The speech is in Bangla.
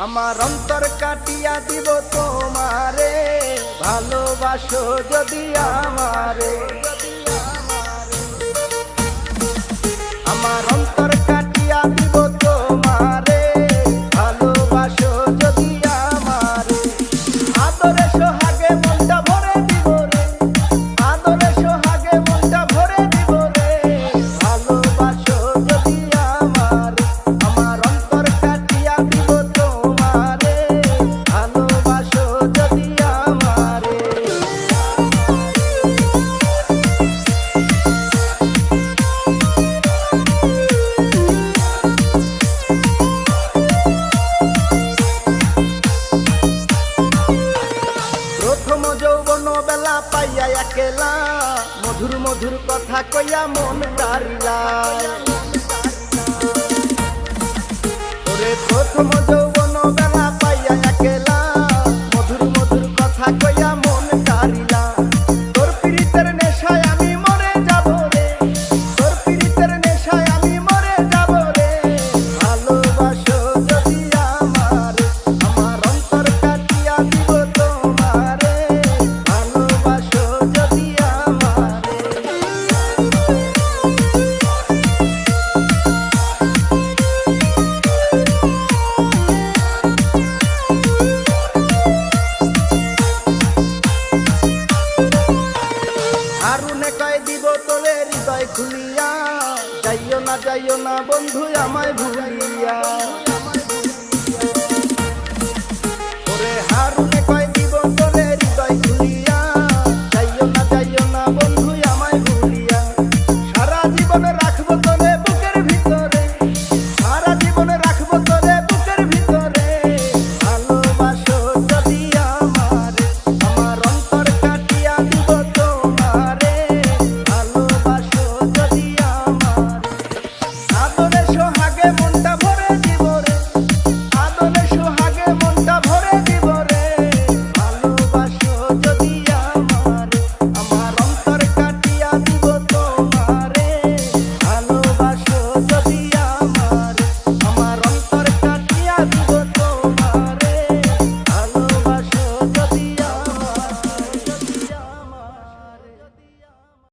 আমার অন্তর কাটিয়া দিব তোমারে, ভালোবাসো যদি আমারে। আমার অন্তর কাটিয়া দিব তোমারে, ভালোবাসো যদি আমারে। আদরে সোহাগে মনটা ভরে দিব রে, আদরে সোহাগে মনটা ভরে দিব রে, ভালোবাসো যদি আমারে। আমার অন্তর কাটিয়া দিব তোমারে, ভালোবাসো যদি আমারে। প্রথম যৌবন বেলা পাইয়া একেলা, মধুর মধুর কথা কইয়া মন কারিলা। ওরে প্রথম যৌবন